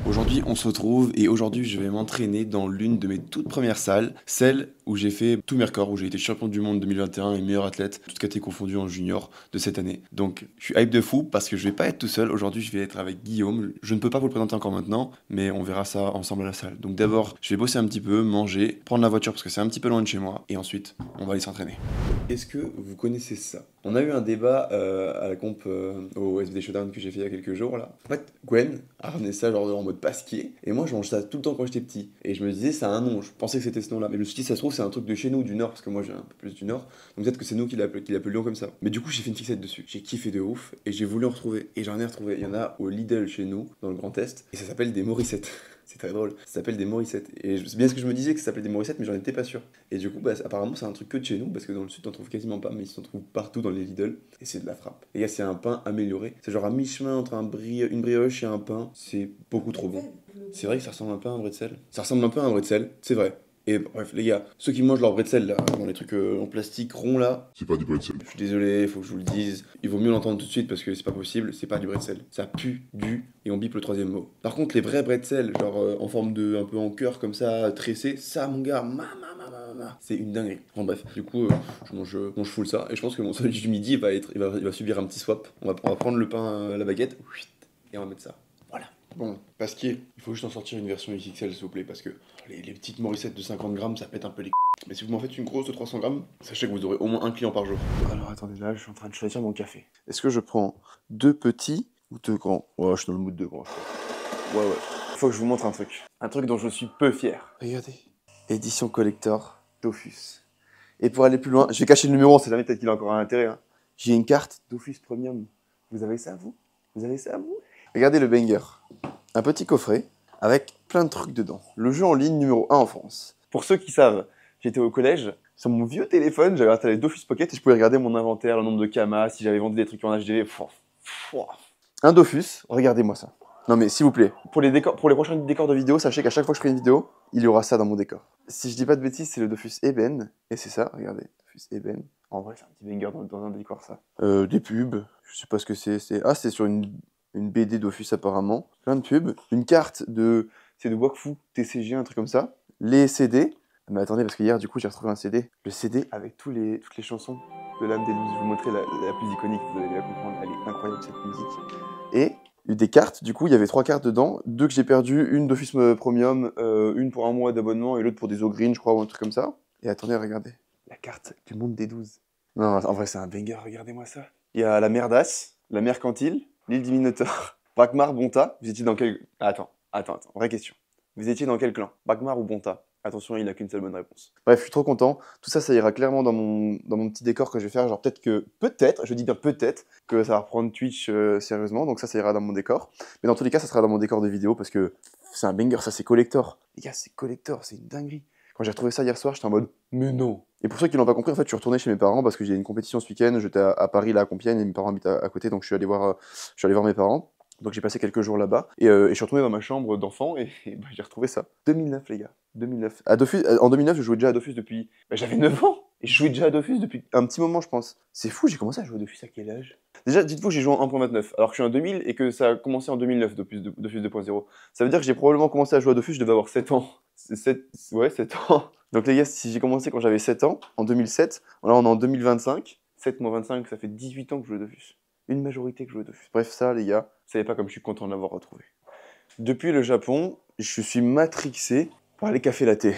Aujourd'hui, on se retrouve et aujourd'hui, je vais m'entraîner dans l'une de mes toutes premières salles, celle où j'ai fait tous mes records, où j'ai été champion du monde 2021 et meilleur athlète, toutes catégories confondues en junior de cette année. Donc, je suis hype de fou parce que je vais pas être tout seul. Aujourd'hui, je vais être avec Guillaume. Je ne peux pas vous le présenter encore maintenant, mais on verra ça ensemble à la salle. Donc, d'abord, je vais bosser un petit peu, manger, prendre la voiture parce que c'est un petit peu loin de chez moi, et ensuite, on va aller s'entraîner. Est-ce que vous connaissez ça? On a eu un débat à la comp au SBD Showdown que j'ai fait il y a quelques jours là. En fait, Gwen a ramené ça genre en mode pasquier, et moi je mange ça tout le temps quand j'étais petit. Et je me disais, ça a un nom, je pensais que c'était ce nom-là. Mais je me suis dit, ça se trouve, c'est un truc de chez nous, du Nord, parce que moi j'ai un peu plus du Nord. Donc peut-être que c'est nous qui l'appelions comme ça. Mais du coup, j'ai fait une fixette dessus. J'ai kiffé de ouf, et j'ai voulu en retrouver. Et j'en ai retrouvé. Il y en a au Lidl chez nous, dans le Grand Est, et ça s'appelle des Morissettes. C'est très drôle. Ça s'appelle des Morissettes. Et c'est bien ce que je me disais que ça s'appelait des Morissettes, mais j'en étais pas sûr. Et du coup, bah, apparemment, c'est un truc que de chez nous, parce que dans le sud, t'en trouves quasiment pas, mais ils s'en trouvent partout dans les Lidl. Et c'est de la frappe. Les gars, c'est un pain amélioré. C'est genre à mi-chemin entre une brioche et un pain. C'est beaucoup trop bon. C'est vrai que ça ressemble un peu à un bretzel. Ça ressemble un peu à un bretzel, c'est vrai. Et bref, les gars, ceux qui mangent leur bretzel là, dans les trucs en plastique ronds là, C'est pas du bretzel. je suis désolé, faut que je vous le dise. Il vaut mieux l'entendre tout de suite parce que c'est pas possible, c'est pas du bretzel. Ça pue du, et on bip le troisième mot. Par contre, les vrais bretzels, genre en forme de, un peu en cœur comme ça, tressé, ça mon gars, c'est une dinguerie. Bon bref, du coup, je mange full ça, et je pense que mon sandwich du midi il va subir un petit swap. On va prendre le pain, la baguette, et on va mettre ça. Voilà. Bon, Pasquier, il faut juste en sortir une version XXL s'il vous plaît, parce que les petites Morissettes de 50 grammes, ça pète un peu les mais si vous m'en faites une grosse de 300 grammes, sachez que vous aurez au moins un client par jour. Alors attendez, là, je suis en train de choisir mon café. Est-ce que je prends 2 petits ou 2 grands? Ouais, je suis dans le mood de grands. Ouais. Faut que je vous montre un truc. Un truc dont je suis peu fier. Regardez. Édition collector Dofus. Et pour aller plus loin, je vais cacher le numéro, on sait jamais, peut-être qu'il a encore un intérêt. Hein. J'ai une carte Dofus Premium. Vous avez ça, vous? Vous avez ça, vous? Regardez le banger. Un petit coffret avec plein de trucs dedans. Le jeu en ligne numéro 1 en France. Pour ceux qui savent, j'étais au collège, sur mon vieux téléphone, j'avais installé Dofus Pocket et je pouvais regarder mon inventaire, le nombre de kamas, si j'avais vendu des trucs en HD. Un Dofus, regardez-moi ça. Non mais s'il vous plaît, pour les prochains décors de vidéo, sachez qu'à chaque fois que je ferai une vidéo, il y aura ça dans mon décor. Si je dis pas de bêtises, c'est le Dofus Eben, et c'est ça, regardez, Dofus Eben. En vrai, c'est un petit banger dans un décor ça. Des pubs, je sais pas ce que c'est. C'est sur une BD Dofus apparemment. Plein de pubs. Une carte c'est de Wakfu TCG, un truc comme ça. Les CD. Mais attendez, parce que hier, du coup, j'ai retrouvé un CD. Le CD avec toutes les chansons de l'âme des 12. Je vais vous montrer la plus iconique, vous allez bien comprendre. Elle est incroyable, cette musique. Et des cartes, du coup, il y avait 3 cartes dedans. 2 que j'ai perdues, une Dofus Premium, une pour un mois d'abonnement et l'autre pour des Ogreen, je crois, ou un truc comme ça. Et attendez, regardez. La carte du monde des 12. Non, en vrai, c'est un banger, regardez-moi ça. Il y a la Merdasse, la Mercantile, l'île du Minotaure, Brakmar, Bonta. Vous étiez dans quel... Attends, vraie question. Vous étiez dans quel clan? Brakmar ou Bonta? Attention, il n'a qu'une seule bonne réponse. Bref, je suis trop content. Tout ça, ça ira clairement dans mon petit décor que je vais faire. Genre peut-être, je dis bien peut-être, que ça va reprendre Twitch sérieusement. Donc ça ira dans mon décor. Mais dans tous les cas, ça sera dans mon décor de vidéo parce que c'est un banger, ça c'est collector. Les gars, c'est collector, c'est une dinguerie. Quand j'ai retrouvé ça hier soir, j'étais en mode, mais non. Et pour ceux qui l'ont pas compris, en fait, je suis retourné chez mes parents parce que j'ai une compétition ce week-end. J'étais à Paris, là, à Compiègne, et mes parents habitent à côté, donc je suis allé voir mes parents. Donc j'ai passé quelques jours là-bas, et je suis retourné dans ma chambre d'enfant, et bah, j'ai retrouvé ça. 2009, les gars. 2009. En 2009, je jouais déjà à Dofus depuis... Bah, j'avais 9 ans, et je jouais déjà à Dofus depuis un petit moment, je pense. C'est fou, j'ai commencé à jouer à Dofus à quel âge? Déjà, dites-vous que j'ai joué en 1.29, alors que je suis en 2000, et que ça a commencé en 2009, Dofus 2.0. Ça veut dire que j'ai probablement commencé à jouer à Dofus, je devais avoir 7 ans. 7 ans. Donc les gars, si j'ai commencé quand j'avais 7 ans, en 2007, là on est en 2025, 7 moins 25, ça fait 18 ans que je joue à Dofus. Une majorité que je joue à Dofus. Bref, ça, les gars, vous savez pas comme je suis content de l'avoir retrouvé. Depuis le Japon, je suis matrixé par les cafés latte.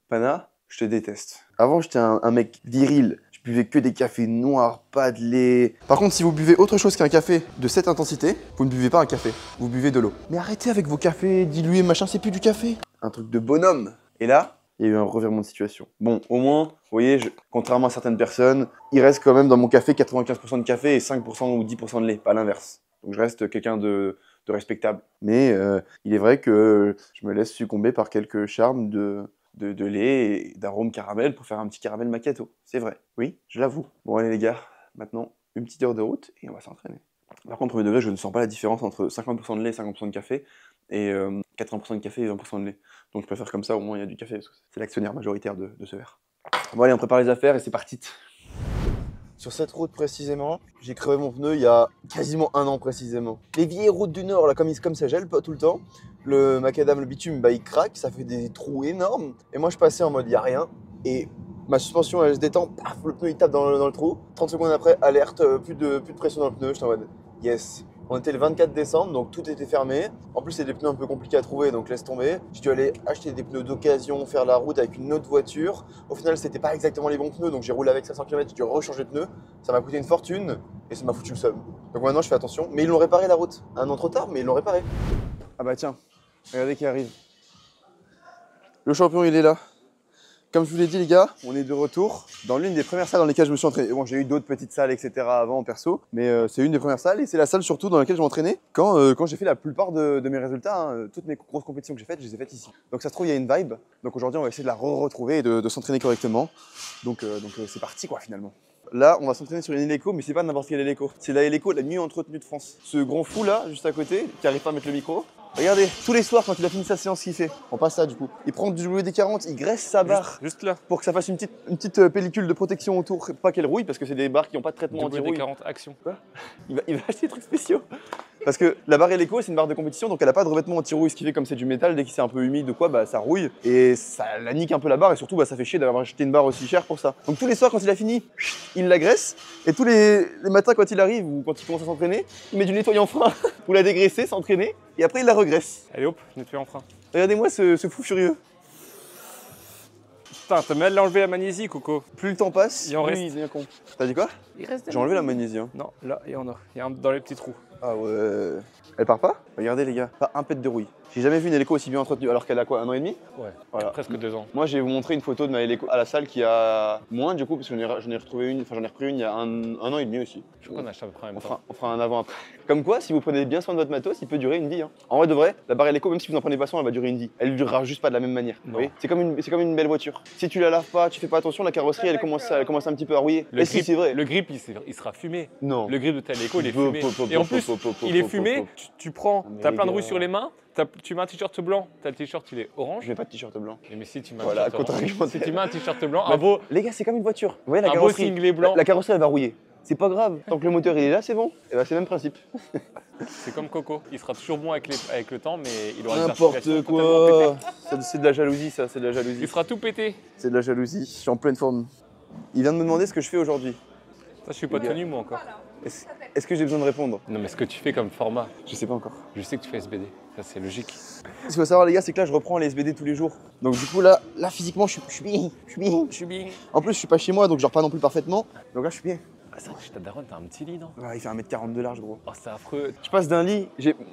Pana, je te déteste. Avant, j'étais un mec viril. Je buvais que des cafés noirs, pas de lait. Par contre, si vous buvez autre chose qu'un café de cette intensité, vous ne buvez pas un café, vous buvez de l'eau. Mais arrêtez avec vos cafés dilués, machin, c'est plus du café. Un truc de bonhomme. Et là, il y a eu un revirement de situation. Bon, au moins, vous voyez, contrairement à certaines personnes, il reste quand même dans mon café 95% de café et 5% ou 10% de lait, pas l'inverse. Donc je reste quelqu'un de respectable. Mais il est vrai que je me laisse succomber par quelques charmes de lait et d'arôme caramel pour faire un petit caramel macchiato. C'est vrai, oui, je l'avoue. Bon allez les gars, maintenant une petite heure de route et on va s'entraîner. Par contre, premier degré, je ne sens pas la différence entre 50% de lait et 50% de café et 80% de café et 20% de lait. Donc je préfère comme ça, au moins il y a du café, parce que c'est l'actionnaire majoritaire de ce verre. Bon allez, on prépare les affaires et c'est parti. Sur cette route précisément, j'ai crevé mon pneu il y a quasiment 1 an précisément. Les vieilles routes du Nord, là, comme ça gèle pas tout le temps, le macadam, le bitume, bah il craque, ça fait des trous énormes. Et moi je passais en mode y a rien. Et ma suspension elle se détend, paf, le pneu il tape dans le trou. 30 secondes après, alerte, plus de pression dans le pneu. J'étais en mode yes. On était le 24 décembre, donc tout était fermé. En plus, c'est des pneus un peu compliqués à trouver, donc laisse tomber. J'ai dû aller acheter des pneus d'occasion, faire la route avec une autre voiture. Au final, c'était pas exactement les bons pneus, donc j'ai roulé avec 500 km, j'ai dû rechanger de pneus. Ça m'a coûté une fortune et ça m'a foutu le seum. Donc maintenant, je fais attention. Mais ils l'ont réparé la route. Un an trop tard, mais ils l'ont réparé. Ah bah tiens, regardez qui arrive. Le champion, il est là. Comme je vous l'ai dit les gars, on est de retour dans l'une des premières salles dans lesquelles je me suis entraîné. Bon, j'ai eu d'autres petites salles, etc. avant perso, mais c'est une des premières salles et c'est la salle surtout dans laquelle je m'entraînais quand j'ai fait la plupart de mes résultats. Hein. Toutes mes grosses compétitions que j'ai faites, je les ai faites ici. Donc ça se trouve, il y a une vibe. Donc aujourd'hui, on va essayer de la retrouver et de s'entraîner correctement. Donc c'est parti quoi finalement. Là, on va s'entraîner sur une hélico, mais c'est pas n'importe quelle hélico. C'est la hélico la mieux entretenue de France. Ce grand fou là, juste à côté, qui arrive pas à mettre le micro. Regardez, tous les soirs quand il a fini sa séance, qu'il fait. On passe ça du coup. Il prend du WD-40, il graisse sa barre. Juste là. Pour que ça fasse une petite pellicule de protection autour. Pas qu'elle rouille, parce que c'est des barres qui n'ont pas de traitement anti-rouille. WD-40 Action. Quoi il va acheter des trucs spéciaux. Parce que la barre hélico, c'est une barre de compétition, donc elle n'a pas de revêtement anti-rouille, ce qui fait comme c'est du métal, dès que c'est un peu humide ou quoi, bah ça rouille et ça la nique un peu la barre et surtout bah, ça fait chier d'avoir acheté une barre aussi chère pour ça. Donc tous les soirs quand il a fini, il la graisse et tous les matins quand il arrive ou quand il commence à s'entraîner, il met du nettoyant frein pour la dégraisser, s'entraîner et après il la regraisse. Allez hop, nettoyant frein. Regardez-moi ce fou furieux. Putain, t'as mal enlevé la magnésie, Coco. Plus le temps passe, il en plus reste. il devient con. T'as dit quoi? Il reste. J'ai enlevé la magnésie. Hein. Non, là, il y en a. Il y a un dans les petits trous. Ah ouais. Elle part pas? Regardez les gars, pas un pet de rouille. J'ai jamais vu une hélico aussi bien entretenue alors qu'elle a quoi, 1 an et demi? Ouais, voilà. presque 2 ans. Moi je vais vous montrer une photo de ma hélico à la salle qui a moins du coup parce que j'en ai retrouvé une, enfin j'en ai repris une il y a un an et demi aussi. Je crois qu'on a acheté à peu près en même temps. On fera un avant après. Comme quoi, si vous prenez bien soin de votre matos, il peut durer une vie. Hein. En vrai de vrai, la barre hélico, même si vous en prenez pas soin, elle va durer une vie. Elle durera juste pas de la même manière. Vous voyez, c'est comme une belle voiture. Si tu la laves pas, tu fais pas attention, la carrosserie elle commence un petit peu à rouiller. Le si c'est vrai. Le grip il sera fumé. Non. Le grip de ta hélico il est fumé. Et en plus, il est fumé, tu prends, t'as plein de rouille sur les mains, tu mets un t-shirt blanc, t'as le t-shirt il est orange. Je mets pas de t-shirt blanc. Mais si tu mets voilà, un t-shirt orange, si tu mets un t-shirt blanc, un beau. Les gars, c'est comme une voiture. Vous voyez la un carrosserie. beau singlet blanc. La carrosserie elle va rouiller. C'est pas grave. Tant que le moteur il est là, c'est bon. Et bah c'est le même principe. C'est comme Coco. Il sera toujours bon avec le temps, mais il aura des n'importe articulations quoi. totalement pétées. C'est de la jalousie, ça. C'est de la jalousie. Il sera tout pété. C'est de la jalousie. Je suis en pleine forme. Il vient de me demander ce que je fais aujourd'hui. Ça, je suis pas tenu moi encore. Est-ce que j'ai besoin de répondre? Non, mais ce que tu fais comme format, Je sais pas encore. je sais que tu fais SBD. Ça, c'est logique. Ce qu'il faut savoir les gars, c'est que là je reprends les SBD tous les jours. Donc du coup là physiquement je suis bien. Je suis bien. En plus je suis pas chez moi donc je dors pas non plus parfaitement. Donc là je suis bien. Ah, c'est vrai que chez ta daronne, t'as un petit lit, non? Ouais, il fait 1m40 de large gros. Oh, c'est affreux. Je passe d'un lit,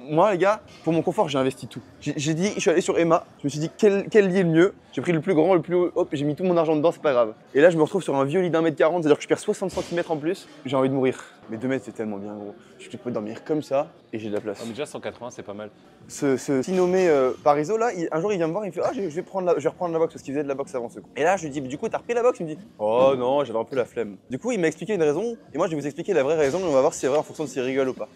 moi les gars, pour mon confort j'ai investi tout. Je suis allé sur Emma, je me suis dit quel lit est le mieux. J'ai pris le plus grand, le plus haut, hop, j'ai mis tout mon argent dedans, c'est pas grave. Et là je me retrouve sur un vieux lit d'1m40, c'est-à-dire que je perds 60 cm en plus. J'ai envie de mourir. Mais 2 mètres c'est tellement bien gros. Je peux dormir comme ça et j'ai de la place. Ah, mais déjà 180, c'est pas mal. Ce petit nommé Parizeau là, un jour il vient me voir, il me fait ah je vais reprendre la boxe parce qu'il faisait de la boxe avant ce coup. Et là je lui dis du coup t'as repris la boxe? Il me dit oh non j'avais un peu la flemme. Du coup il m'a expliqué une raison et moi je vais vous expliquer la vraie raison et on va voir si c'est vrai en fonction de s'il rigole ou pas.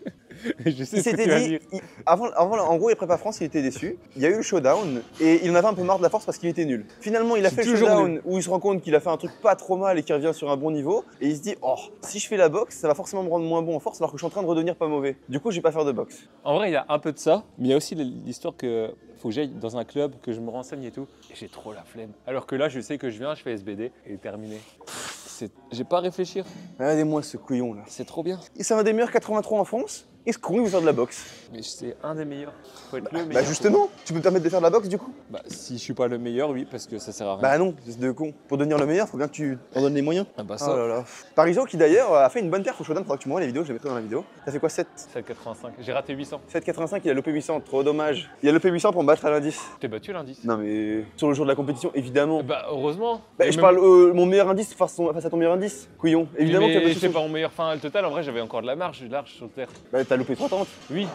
Je sais Il ce que s'était tu vas dit, dire. en gros les prépa France il était déçu, il y a eu le showdown et il en avait un peu marre de la force parce qu'il était nul. Finalement il a fait le toujours showdown nul. où il se rend compte qu'il a fait un truc pas trop mal et qu'il revient sur un bon niveau et il se dit oh si je fais la boxe ça va forcément me rendre moins bon en force alors que je suis en train de redevenir pas mauvais. Du coup je vais pas faire de boxe. En vrai, il y a un peu de ça, mais il y a aussi l'histoire que faut que j'aille dans un club, que je me renseigne et tout. Et j'ai trop la flemme. Alors que là, je sais que je viens, je fais SBD et terminé. J'ai pas à réfléchir. Regardez-moi ce couillon là. C'est trop bien. Et c'est un des meilleurs 83 en France. Et ce con il veut faire de la boxe. Mais c'est un des meilleurs. Faut être le meilleur. Bah justement, tu peux te permettre de faire de la boxe du coup? Bah si je suis pas le meilleur, oui, parce que ça sert à rien. Bah non, c'est de con. Pour devenir le meilleur, faut bien que tu t'en donnes les moyens. Ah bah Oh ça. là là. Parizeau qui d'ailleurs a fait une bonne perf au showdown, faudra que tu m'envoies les vidéos, je les mettrai dans la vidéo. T'as fait quoi 7? 7,85. J'ai raté 800. 7,85, il a lopé 800, trop dommage. Il a lopé 800 pour me battre à l'indice. T'es battu l'indice? Non mais sur le jour de la compétition, évidemment. Bah heureusement. Bah, Et je même- parle mon meilleur indice face à ton meilleur indice, couillon. Évidemment que mais t'as battu j'étais son- pas mon meilleur fin. Le total, en vrai, j'avais encore de la marge large sur le terre. Bah t'as loupé 3 tentes. Oui.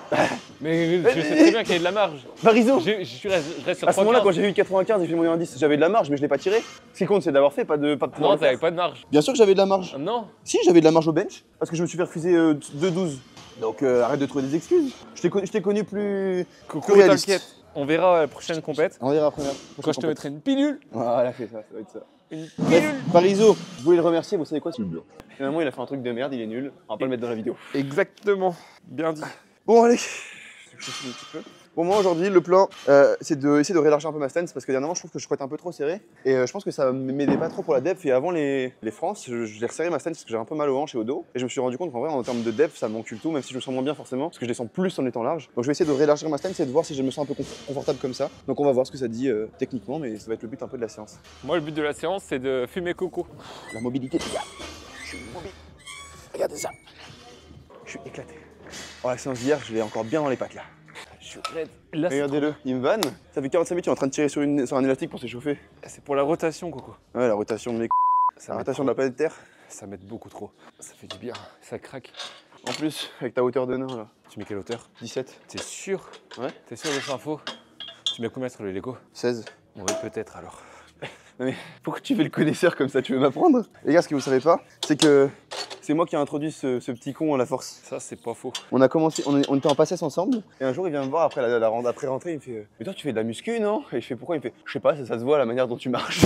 Mais je sais très bien qu'il y a de la marge. Parizeau. Je reste sur À ce moment-là, 3,15. quand j'ai eu 95 et fait mon meilleur indice, j'avais de la marge, mais je l'ai pas tiré. Ce qui compte, c'est d'avoir fait, pas de pouvoir Non, le faire. t'avais pas de marge. Bien sûr que j'avais de la marge. Ah, non. Si, j'avais de la marge au bench, parce que je me suis fait refuser 2,12. Donc arrête de trouver des excuses. Je t'ai connu plus réaliste. T'inquiète. On verra la prochaine compète. On verra après. Quand je te mettrai une pilule. Voilà, c'est ça, ça va être ça. Une Bref, pilule. Parizeau, je voulais le remercier, vous savez quoi? Finalement, il a fait un truc de merde, il est nul. On va pas le mettre dans la vidéo. Exactement. Bien dit. Bon, allez. Je finis un petit peu. Bon, moi aujourd'hui, le plan, c'est d'essayer de rélargir un peu ma stance parce que dernièrement, je trouve que je squatte un peu trop serré. Et je pense que ça m'aidait pas trop pour la depth. Et avant les France, j'ai resserré ma stance parce que j'ai un peu mal aux hanches et au dos. Et je me suis rendu compte qu'en vrai, en termes de depth, ça m'encule tout, même si je me sens moins bien forcément, parce que je les sens plus en étant large. Donc je vais essayer de rélargir ma stance et de voir si je me sens un peu confortable comme ça. Donc on va voir ce que ça dit techniquement, mais ça va être le but un peu de la séance. Moi, le but de la séance, c'est de fumer coco. La mobilité, les gars. Je suis mobile. Regardez ça. Je suis éclaté. Oh, la séance d'hier, je l'ai encore bien dans les pattes là. Je suis raide. Là, Regardez-le, il me vanne. Ça fait 45 minutes, il est en train de tirer sur un élastique pour s'échauffer. c'est pour la rotation, coco. Ouais, la rotation de mes la rotation de la planète Terre. Ça m'aide beaucoup trop. Ça fait du bien. Ça craque. En plus, avec ta hauteur de nain là. Tu mets quelle hauteur? 17. T'es sûr? Ouais. T'es sûr de cette info? Tu mets combien sur le Lego? 16. Oui, peut-être alors. Mais pourquoi tu fais le connaisseur comme ça? Tu veux m'apprendre? Les gars, ce que vous savez pas, c'est que c'est moi qui ai introduit ce petit con à la force. Ça, c'est pas faux. On a commencé, on était en passesse ensemble, et un jour il vient me voir après après rentrée, il me fait mais toi tu fais de la muscu non? Et je fais pourquoi? Il me fait je sais pas, ça se voit la manière dont tu marches.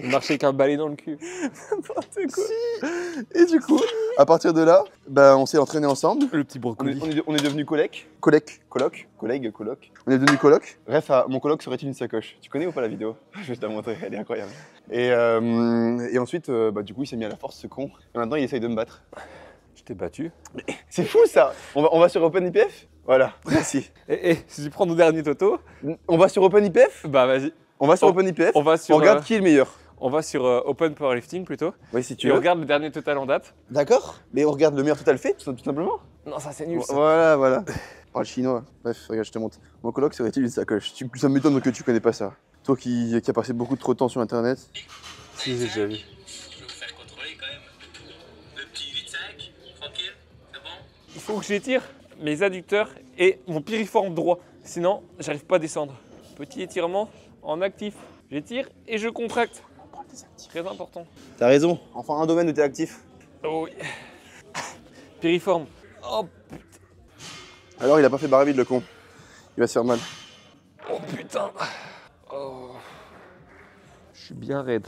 Marcher avec un balai dans le cul. N'importe quoi. Et du coup, à partir de là, bah, on s'est entraîné ensemble. Le petit brocoli. On est devenus collègues. Collègues. On est devenus colocs. Bref, mon coloc serait-il une sacoche? Tu connais ou pas la vidéo? Je vais te la montrer, elle est incroyable. Et ensuite, bah, du coup, il s'est mis à la force, ce con. Et maintenant, il essaye de me battre. Je t'ai battu. C'est fou ça. On va sur OpenIPF? Voilà, merci. Si tu prends nos derniers Toto, On va sur OpenIPF? bah vas-y. On va sur OpenIPF. On va sur, On regarde qui est le meilleur. On va sur Open Powerlifting plutôt. Oui, si tu Et on veux. regarde le dernier total en date. D'accord. Mais on regarde le meilleur total fait, tout simplement. Non, ça c'est nul ça. Voilà. Oh, le chinois. Bref, regarde, je te montre. Mon coloc serait-il une sacoche? Ça m'étonne que tu connais pas ça. Toi qui a passé beaucoup trop de temps sur internet. Si, j'ai déjà vu. Je vais vous faire contrôler quand même. Le petit 8-5, tranquille, c'est bon? Il faut que j'étire mes adducteurs et mon piriforme droit. Sinon, j'arrive pas à descendre. Petit étirement en actif. J'étire et je contracte. Très important. T'as raison. Enfin, un domaine où t'es actif. Oh oui. Piriforme. Oh putain. Alors, il a pas fait barre vide, le con. Il va se faire mal. Oh putain. Oh. Je suis bien raide.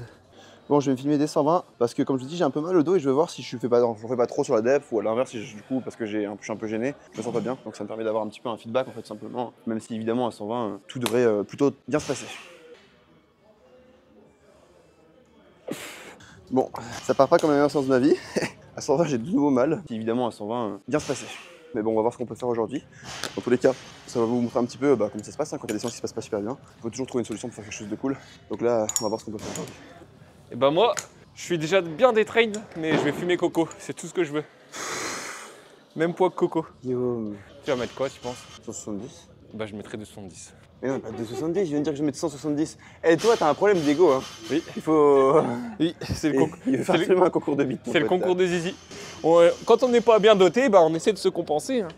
Bon, je vais me filmer des 120 parce que, comme je te dis, j'ai un peu mal au dos et je veux voir si je fais pas trop sur la depth ou à l'inverse, si du coup, parce que je suis un peu gêné, je me sens pas bien. Donc, ça me permet d'avoir un petit peu un feedback en fait, simplement. Même si évidemment, à 120, tout devrait plutôt bien se passer. Bon, ça part pas comme la meilleure séance de ma vie. À 120, j'ai de nouveau mal. Qui évidemment, à 120, bien se passer. Mais bon, on va voir ce qu'on peut faire aujourd'hui. Dans tous les cas, ça va vous montrer un petit peu comment ça se passe. Quand il y a des séances qui se passent pas super bien, il faut toujours trouver une solution pour faire quelque chose de cool. Donc là, on va voir ce qu'on peut faire aujourd'hui. Et ben moi, je suis déjà bien détrain, mais je vais fumer coco. C'est tout ce que je veux. Même poids que coco. Guillaume, Tu vas mettre quoi, tu penses? 170. Bah je mettrais 270. Mais non, pas 270, je viens de dire que je mets 170. Et toi, t'as un problème d'ego, hein. Oui. Il faut. Oui, c'est le concours. Il veut faire absolument un concours de beat. C'est le concours de zizi. Quand on n'est pas bien doté, bah on essaie de se compenser. Hein.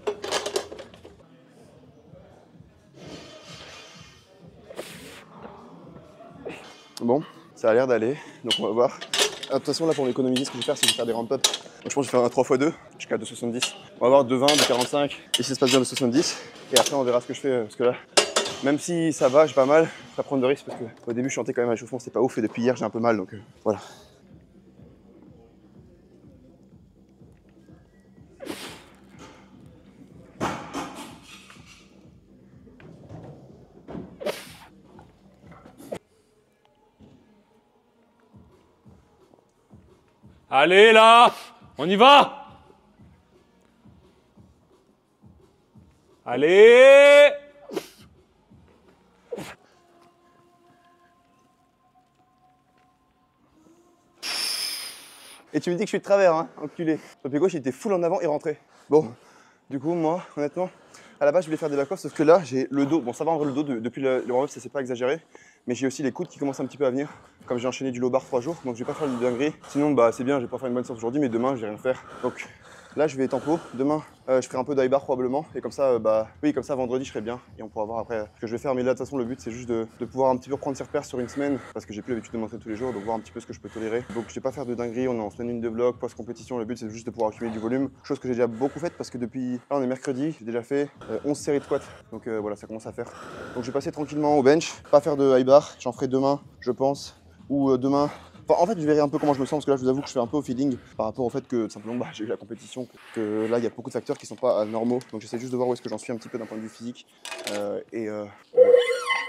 Bon, ça a l'air d'aller, donc on va voir. De toute façon, là, pour m'économiser, ce que je vais faire, c'est que je vais faire des ramp-up. Donc, je pense que je vais faire un 3x2 jusqu'à 2,70. On va voir 2,20, 2,45. Et si ça se passe bien, 2,70. Et après, on verra ce que je fais. Parce que là, même si ça va, j'ai pas mal. Je vais prendre de risques parce qu'au début, je chantais quand même à l'échauffement, c'était pas ouf. Et depuis hier, j'ai un peu mal. Donc voilà. Allez là, on y va. Allez. Et tu me dis que je suis de travers, hein, enculé. Ton pied gauche, il était full en avant et rentré. Bon, du coup, moi, honnêtement, à la base, je voulais faire des back-off, sauf que là, j'ai le dos. Bon, ça va en vrai, le dos, depuis le warm-up, ça s'est pas exagéré. Mais j'ai aussi les coudes qui commencent un petit peu à venir. Comme j'ai enchaîné du low bar 3 jours, donc je vais pas faire de dinguerie. Sinon, bah, c'est bien, je vais pas faire une bonne séance aujourd'hui, mais demain, je vais rien faire. Donc là, je vais tempo. Demain, je ferai un peu d'high bar probablement. Et comme ça, comme ça, vendredi, je serai bien. Et on pourra voir après ce que je vais faire. Mais là, de toute façon, le but, c'est juste de pouvoir un petit peu prendre ses repères sur une semaine. Parce que j'ai plus l'habitude de m'entraîner tous les jours, donc voir un petit peu ce que je peux tolérer. Donc je vais pas faire de dinguerie. On est en semaine 1 de vlog, post-compétition. Le but, c'est juste de pouvoir accumuler du volume. Chose que j'ai déjà beaucoup faite parce que depuis. Là, on est mercredi. J'ai déjà fait 11 séries de squats. Donc voilà, ça commence à faire. Donc je vais passer tranquillement au bench. Pas faire de high bar. J'en ferai demain, je pense. Ou demain, Enfin, en fait, je verrai un peu comment je me sens parce que là, je vous avoue que je fais un peu au feeling par rapport au fait que tout simplement j'ai eu la compétition, que là, il y a beaucoup de facteurs qui sont pas normaux. Donc, j'essaie juste de voir où est-ce que j'en suis un petit peu d'un point de vue physique. Voilà.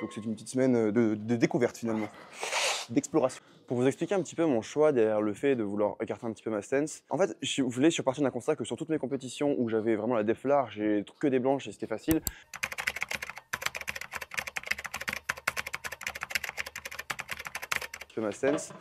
Donc, c'est une petite semaine de découverte finalement, d'exploration. Pour vous expliquer un petit peu mon choix derrière le fait de vouloir écarter un petit peu ma stance, en fait, je suis parti d'un constat que sur toutes mes compétitions où j'avais vraiment la def large et que des blanches et c'était facile, ma stance,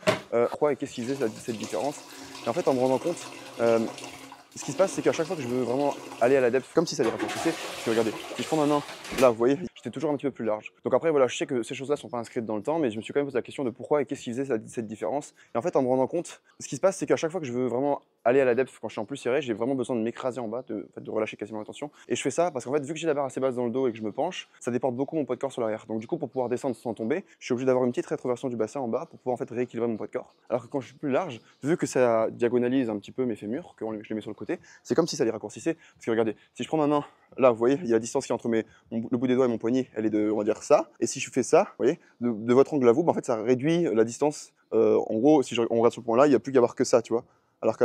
quoi et qu'est-ce qui faisait cette différence. Et en fait, en me rendant compte, ce qui se passe, c'est qu'à chaque fois que je veux vraiment aller à la depth, comme si ça allait raccourcissait, parce que regardez, si je prends ma main, là, vous voyez, j'étais toujours un petit peu plus large. Donc après, voilà, je sais que ces choses-là sont pas inscrites dans le temps, mais je me suis quand même posé la question de pourquoi et qu'est-ce qui faisait cette différence. Et en fait, en me rendant compte, ce qui se passe, c'est qu'à chaque fois que je veux vraiment aller à la depth, quand je suis en plus serré, j'ai vraiment besoin de m'écraser en bas, de relâcher quasiment la tension. Et je fais ça parce qu'en fait, vu que j'ai la barre assez basse dans le dos et que je me penche, ça déporte beaucoup mon poids de corps sur l'arrière. Donc du coup, pour pouvoir descendre sans tomber, je suis obligé d'avoir une petite rétroversion du bassin en bas pour pouvoir en fait rééquilibrer mon poids de corps. Alors que quand je suis plus large, vu que ça diagonalise un petit peu mes fémurs, que je les mets sur le côté, c'est comme si ça les raccourcissait. Parce que regardez, si je prends ma main, là, vous voyez, il y a la distance qui est entre le bout des doigts et mon poignet, elle est de, on va dire ça. Et si je fais ça, vous voyez, de votre angle à vous, bah, en fait, ça réduit la distance. En gros, si on regarde ce point-là, il n'y a plus qu'à avoir que ça, tu vois. Alors que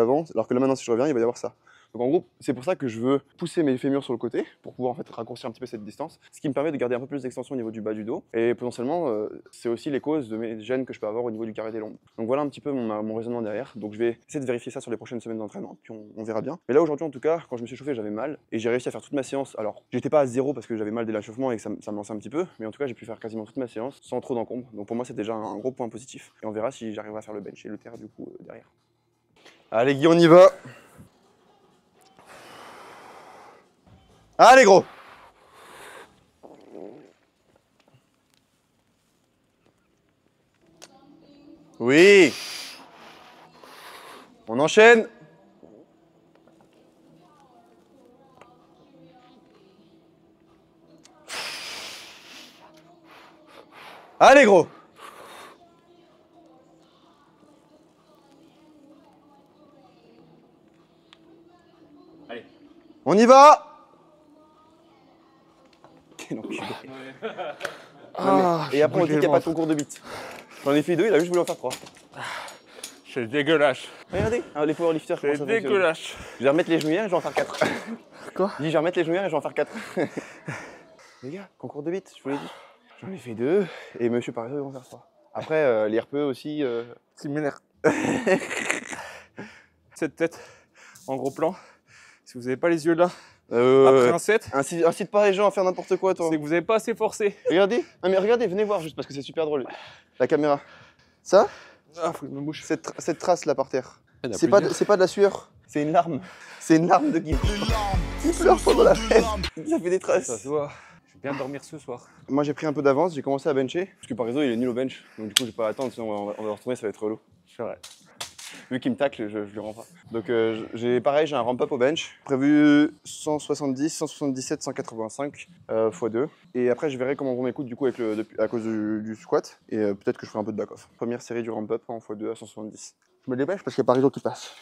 là maintenant, si je reviens, il va y avoir ça. Donc en gros, c'est pour ça que je veux pousser mes fémurs sur le côté pour pouvoir en fait raccourcir un petit peu cette distance, ce qui me permet de garder un peu plus d'extension au niveau du bas du dos. Et potentiellement, c'est aussi les causes de mes gènes que je peux avoir au niveau du carré des lombes. Donc voilà un petit peu mon raisonnement derrière. Donc je vais essayer de vérifier ça sur les prochaines semaines d'entraînement, puis on verra bien. Mais là aujourd'hui, en tout cas, quand je me suis chauffé, j'avais mal et j'ai réussi à faire toute ma séance. Alors, j'étais pas à zéro parce que j'avais mal dès l'échauffement et que ça me lançait un petit peu, mais en tout cas, j'ai pu faire quasiment toute ma séance sans trop d'encombre. Donc pour moi, c'est déjà un gros point positif. Et on verra si j'arriverai à faire le bench et le terre du coup derrière. Allez Guy, on y va. Allez gros. Oui. On enchaîne. Allez gros. Allez. On y va. Quel enculé. Et après on dit qu'il n'y a pas de concours de beats. J'en ai fait 2, il a juste voulu en faire 3. C'est dégueulasse. Regardez, les powerlifters, comment ça C'est fonctionne. dégueulasse. Je vais remettre les genouillères et je vais en faire 4. Quoi? Je dis, je vais remettre les genouillères et je vais en faire 4. Les gars, concours de beats, je vous l'ai dit. J'en ai fait 2 et monsieur Pareto, ils vont faire 3. Après, les RPE aussi. Similaire. Cette tête en gros plan, si vous n'avez pas les yeux là, après un set, incite pas les gens à faire n'importe quoi, toi. c'est que vous n'avez pas assez forcé. Regardez, non mais regardez, venez voir juste parce que c'est super drôle. La caméra. Ça, Ah, faut que je me bouche. cette trace là par terre. Il y en a C'est pas, plusieurs. c'est pas de la sueur, c'est une larme. C'est une larme de Guy. Il pleure pendant la fête. Ça fait des traces. Ça se voit. Je vais bien dormir ce soir. Moi j'ai pris un peu d'avance, j'ai commencé à bencher. Parce que par exemple il est nul au bench. Donc du coup je vais pas attendre, sinon on va retourner, ça va être relou. C'est vrai. Vu qu'il me tacle, je lui rends pas. Donc j'ai un ramp up au bench. Prévu 170, 177, 185 x2. Et après je verrai comment vont mes coudes du coup à cause du squat. Et peut-être que je ferai un peu de back off. Première série du ramp up en x2 à 170. Je me dépêche parce qu'il y a Parisot qui passe.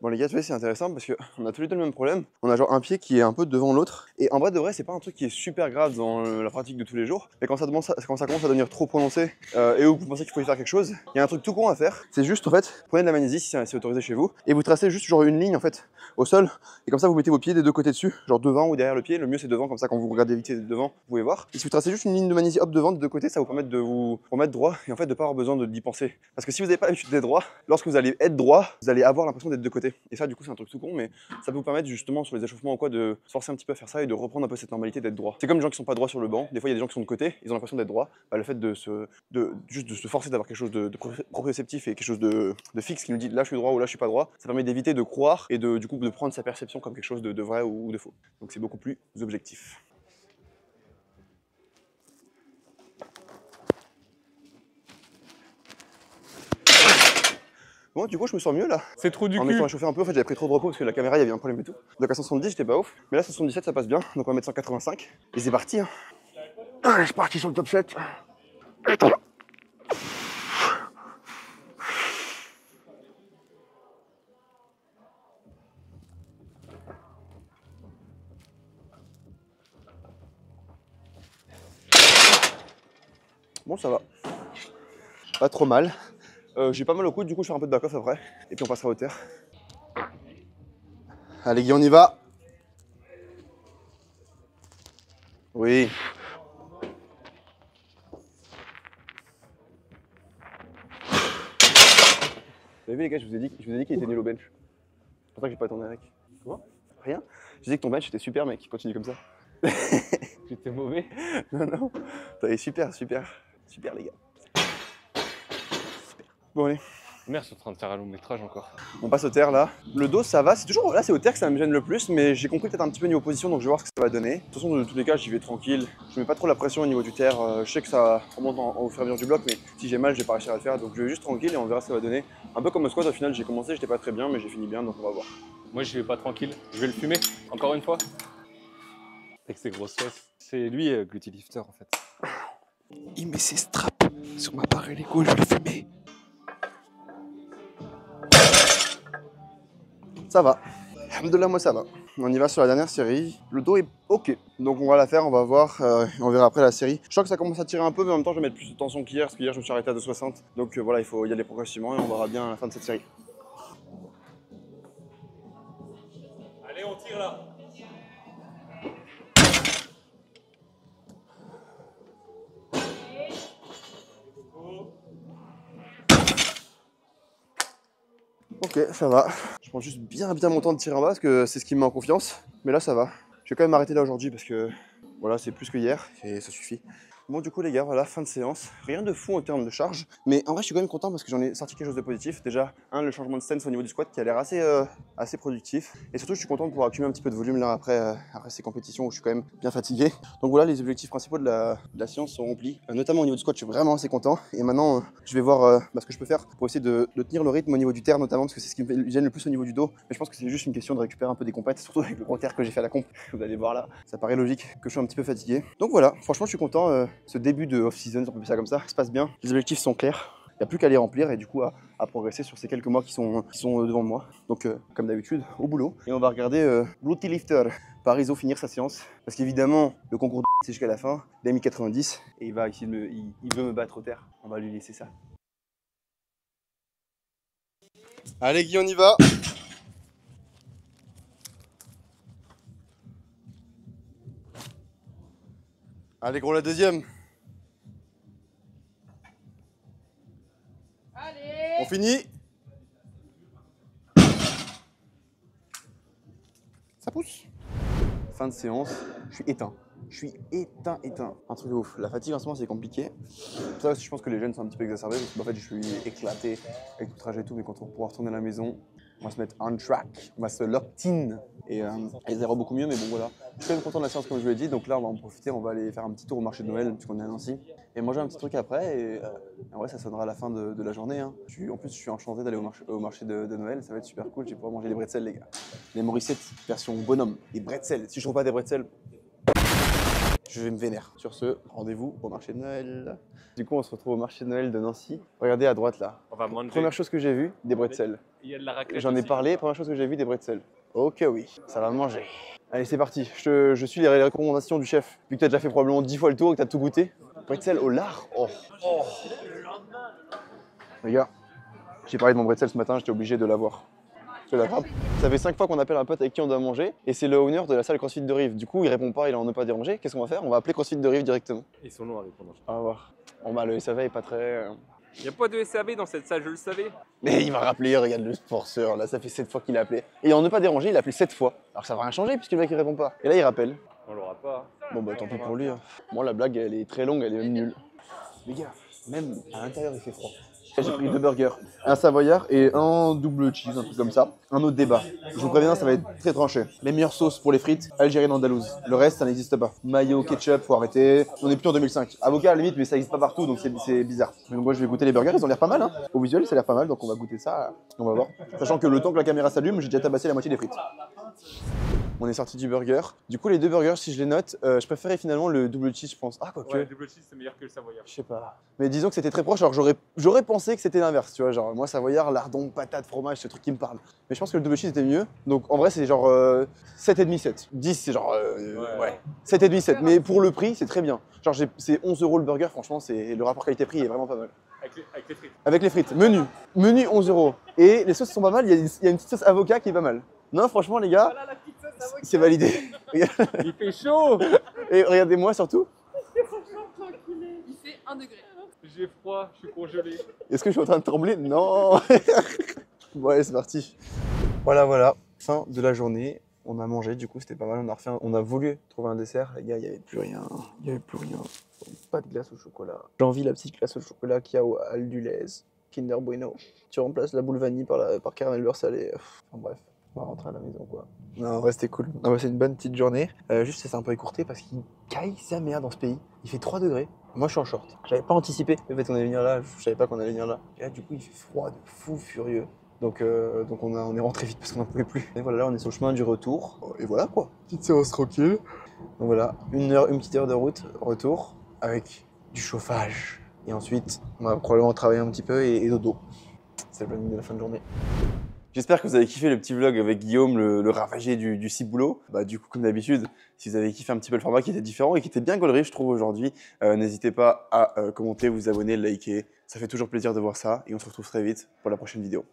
Bon les gars, tu vois, c'est intéressant parce qu'on a tous les deux le même problème. On a genre un pied qui est un peu devant l'autre. Et en vrai de vrai, c'est pas un truc qui est super grave dans la pratique de tous les jours. Mais quand ça commence à devenir trop prononcé et où vous pensez qu'il faut y faire quelque chose, il y a un truc tout con à faire. C'est juste en fait, prenez de la magnésie si c'est autorisé chez vous. Et vous tracez juste genre une ligne en fait au sol. Et comme ça, vous mettez vos pieds des deux côtés dessus, genre devant ou derrière le pied. Le mieux c'est devant, comme ça quand vous regardez vite devant, vous pouvez voir. Et si vous tracez juste une ligne de magnésie hop devant des deux côtés, ça va vous permettre de vous remettre droit et en fait de pas avoir besoin d'y penser. Parce que si vous n'avez pas l'habitude d'être droit, lorsque vous allez être droit, vous allez avoir l'impression d'être de côté. Et ça, du coup, c'est un truc tout con, mais ça peut vous permettre justement sur les échauffements ou quoi de se forcer un petit peu à faire ça et de reprendre un peu cette normalité d'être droit. C'est comme les gens qui sont pas droits sur le banc. Des fois, il y a des gens qui sont de côté, ils ont l'impression d'être droits. Bah, le fait juste de se forcer d'avoir quelque chose de proprioceptif et quelque chose de fixe qui nous dit là je suis droit ou là je suis pas droit, ça permet d'éviter de croire et du coup de prendre sa perception comme quelque chose de vrai ou de faux. Donc c'est beaucoup plus objectif. Bon, du coup, je me sens mieux là. C'est trop du En cul. m'étant réchauffé un peu, en fait, j'avais pris trop de repos parce que la caméra, il y avait un problème et tout. Donc à 170, j'étais pas ouf. Mais là, 177, ça passe bien. Donc on va mettre 185. Et c'est parti. Hein. Allez, c'est parti sur le top 7. Bon, ça va. Pas trop mal. J'ai pas mal au coude, du coup je fais un peu de back-off après. Et puis on passera au terre. Allez Guy, on y va. Oui. Vous avez vu les gars, je vous ai dit qu'il était nul au bench. C'est pour ça que j'ai pas tourné avec. Quoi? Rien. Je disais que ton bench était super mec, continue comme ça. J'étais mauvais. Non, non. T'es super, super. Super les gars. Super. Bon allez. Merde, je suis en train de faire un long métrage encore. On passe au terre là. Le dos ça va, c'est toujours là c'est au terre que ça me gêne le plus, mais j'ai compris peut-être un petit peu niveau position donc je vais voir ce que ça va donner. De toute façon, de tous les cas, j'y vais tranquille. Je mets pas trop la pression au niveau du terre. Je sais que ça remonte au fur et à mesure du bloc, mais si j'ai mal, je vais pas réussir à le faire. Donc je vais juste tranquille et on verra ce que ça va donner. Un peu comme au squat, au final, j'ai commencé, j'étais pas très bien, mais j'ai fini bien donc on va voir. Moi, je vais pas tranquille. Je vais le fumer, encore une fois. Avec ses grosses fesses. C'est lui, Gluty Lifter, en fait. Il met ses straps sur ma barre et l'égo, je vais le fumer. Ça va. Alhamdoulilah, moi ça va. On y va sur la dernière série. Le dos est ok. Donc on va la faire, on va voir. On verra après la série. Je sens que ça commence à tirer un peu, mais en même temps je vais mettre plus de tension qu'hier. Parce qu'hier je me suis arrêté à 2,60. Donc voilà, il faut y aller progressivement et on verra bien à la fin de cette série. Allez, on tire là. Ok, ça va. Je prends juste bien mon temps de tirer en bas parce que c'est ce qui me met en confiance. Mais là ça va. Je vais quand même m'arrêter là aujourd'hui parce que voilà, c'est plus que hier et ça suffit. Bon du coup les gars, voilà, fin de séance. Rien de fou en termes de charge. Mais en vrai je suis quand même content parce que j'en ai sorti quelque chose de positif. Déjà, le changement de stance au niveau du squat qui a l'air assez productif. Et surtout je suis content de pouvoir accumuler un petit peu de volume là après ces compétitions où je suis quand même bien fatigué. Donc voilà, les objectifs principaux de la séance sont remplis. Notamment au niveau du squat, je suis vraiment assez content. Et maintenant je vais voir ce que je peux faire pour essayer de tenir le rythme au niveau du terre notamment parce que c'est ce qui me gêne le plus au niveau du dos. Mais je pense que c'est juste une question de récupérer un peu des compètes, surtout avec le gros terre que j'ai fait à la comp. Vous allez voir là, ça paraît logique que je sois un petit peu fatigué. Donc voilà, franchement je suis content. Ce début de off-season, si on peut dire ça comme ça, se passe bien. Les objectifs sont clairs. Il n'y a plus qu'à les remplir et du coup à progresser sur ces quelques mois qui sont devant moi. Donc comme d'habitude, au boulot. Et on va regarder Gluty Lifter par Iso finir sa séance. Parce qu'évidemment, le concours de c'est jusqu'à la fin. Il a mis 90 et il va essayer il veut me battre au terre. On va lui laisser ça. Allez Guy, on y va. Allez gros, la deuxième. Allez. On finit. Ça pousse. Fin de séance, je suis éteint. Je suis éteint. Un truc de ouf. La fatigue en ce moment c'est compliqué. Pour ça aussi je pense que les jeunes sont un petit peu exacerbés parce qu'en fait je suis éclaté avec tout le trajet et tout, mais quand on pourra retourner à la maison, on va se mettre on track, on va se lock-in et ça ira beaucoup mieux, mais bon voilà. Je suis quand même content de la séance comme je vous l'ai dit, donc là on va en profiter, on va aller faire un petit tour au marché de Noël puisqu'on est à Nancy et manger un petit truc après et en vrai ça sonnera à la fin de la journée. Hein. En plus je suis enchanté d'aller au marché de Noël, ça va être super cool, je vais pouvoir manger des bretzels les gars. Les Morissette version bonhomme, des bretzels. Si je trouve pas des bretzels, je vais me vénère. Sur ce, rendez-vous au marché de Noël. Du coup, on se retrouve au marché de Noël de Nancy. Regardez à droite là. On va manger. Première chose que j'ai vue, des bretzels. Il y a de la raclette. J'en ai aussi. parlé, première chose que j'ai vue, des bretzels. Ok, oui, ça va manger. Allez, c'est parti. Je suis les recommandations du chef. Vu que t'as déjà fait probablement 10 fois le tour et que t'as tout goûté. Bretzel au lard. Oh. Les gars, j'ai parlé de mon bretzel ce matin, j'étais obligé de l'avoir. Je l'attrape. Ça fait 5 fois qu'on appelle un pote avec qui on doit manger et c'est le owner de la salle CrossFit de Rive. Du coup, il répond pas, il en a pas dérangé. Qu'est-ce qu'on va faire? On va appeler CrossFit de Rive directement. Ils sont longs à répondre. On va voir. Bon bah le SAV est pas très... Il n'y a pas de SAV dans cette salle, je le savais. Mais il va rappeler, regarde le sponsor, là ça fait 7 fois qu'il a appelé. Et il en a pas dérangé, il a appelé 7 fois. Alors que ça va rien changer puisque le mec il répond pas. Et là il rappelle. On l'aura pas. Bon bah tant pis pour lui. Hein. Moi la blague elle est très longue, elle est même nulle. Les gars, même à l'intérieur il fait froid. J'ai pris 2 burgers, un savoyard et un double cheese, un truc comme ça. Un autre débat. Je vous préviens, ça va être très tranché. Les meilleures sauces pour les frites, algérienne andalouse. Le reste, ça n'existe pas. Mayo, ketchup, faut arrêter. On est plus en 2005. Avocat à la limite, mais ça n'existe pas partout, donc c'est bizarre. Donc moi, je vais goûter les burgers, ils ont l'air pas mal. Hein. Au visuel, ça a l'air pas mal, donc on va goûter ça. On va voir. Sachant que le temps que la caméra s'allume, j'ai déjà tabassé la moitié des frites. On est sorti du burger. Du coup, les 2 burgers, si je les note, je préférais finalement le double cheese, je pense. Ah, quoi que. Ouais, double cheese, c'est meilleur que le savoyard. Je sais pas. Mais disons que c'était très proche, alors j'aurais pensé que c'était l'inverse, tu vois. Genre, moi, savoyard, lardon, patate, fromage, ce truc qui me parle. Mais je pense que le double cheese était mieux. Donc, en vrai, c'est genre 7,5, 7. 10, c'est genre. Ouais. 7,5, 7. Mais pour le prix, c'est très bien. Genre, c'est 11 € le burger, franchement, le rapport qualité-prix est vraiment pas mal. Avec les frites. Avec les frites. Menu 11 €. Et les sauces sont pas mal, il y a une petite sauce avocat qui est pas mal. Non, franchement, les gars, Voilà la petite sauce avocat. c'est validé. Il fait chaud. Et regardez-moi surtout. Il fait 1 degré. J'ai froid, je suis congelé. Est-ce que je suis en train de trembler? Non. Bon, allez, c'est parti. Voilà. Fin de la journée. On a mangé, du coup, c'était pas mal. On a voulu trouver un dessert. Les gars, il n'y avait plus rien. Pas de glace au chocolat. J'ai envie la petite glace au chocolat qu'il y a au Aldulaise. Kinder Bueno. Tu remplaces la boule vanille par caramel beurre salé. Enfin, bref, on va rentrer à la maison, quoi. Non, en vrai, c'était cool. On a passé une bonne petite journée. Juste, c'est un peu écourté parce qu'il caille sa mère dans ce pays. Il fait 3 degrés. Moi, je suis en short. J'avais pas anticipé le fait qu'on allait venir là. Je savais pas qu'on allait venir là. Et là, du coup, il fait froid de fou furieux. Donc on est rentré vite parce qu'on n'en pouvait plus. Et voilà, là, on est sur le chemin du retour. Et voilà, quoi. Petite séance tranquille. Donc voilà, une petite heure de route, retour, avec du chauffage. Et ensuite, on va probablement travailler un petit peu et dodo. C'est le planning de la fin de journée. J'espère que vous avez kiffé le petit vlog avec Guillaume, le ravagé du ciboulot. Bah, du coup, comme d'habitude, si vous avez kiffé un petit peu le format qui était différent et qui était bien gaulerie, je trouve, aujourd'hui, n'hésitez pas à commenter, vous abonner, liker. Ça fait toujours plaisir de voir ça et on se retrouve très vite pour la prochaine vidéo.